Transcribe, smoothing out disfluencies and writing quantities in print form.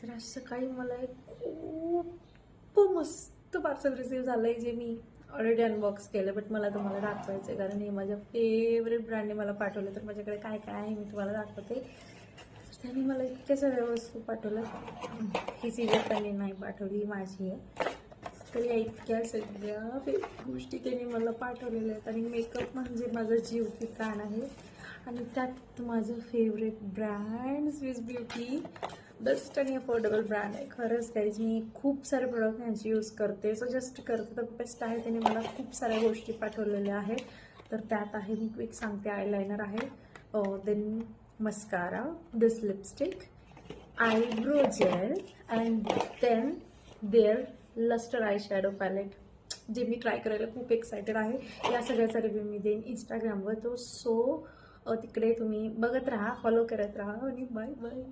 तर आज सकाळी मला एक खूप मस्त पार्सल रिसीव झालं आहे, जे मी ऑलरेडी अनबॉक्स केलं, बट मला तुम्हाला दाखवायचं आहे कारण हे माझ्या फेवरेट ब्रँडने मला पाठवलं. तर माझ्याकडे काय काय आहे मी तुम्हाला दाखवते. त्यांनी मला इतक्या सगळ्या वस्तू पाठवल्या. ही सिजर त्यांनी नाही पाठवली, माझी आहे. तर या इतक्या सगळ्या गोष्टी त्यांनी मला पाठवलेल्या आहेत. आणि मेकअप म्हणजे माझा जीव की प्राण आहे. आणि त्यात माझं favourite brand Swiss beauty best आणि अफोर्डेबल ब्रँड आहे. खरंच गाईज, मी खूप सारे प्रोडक्ट यांची यूज करते, सजेस्ट करते, तर बेस्ट आहे. त्यांनी मला खूप साऱ्या गोष्टी पाठवलेल्या आहेत. तर त्यात आहे, मी क्विक सांगते, आयलायनर आहे, then mascara, this lipstick, eyebrow gel, and then their lustre eye shadow palette, जे मी ट्राय करायला खूप एक्सायटेड आहे. या सगळ्याचा रिव्ह्यू मी देईन इंस्टाग्रामवर. तो तिकडे तुम्ही बघत राहा, फॉलो करत राहा. आणि बाय बाय.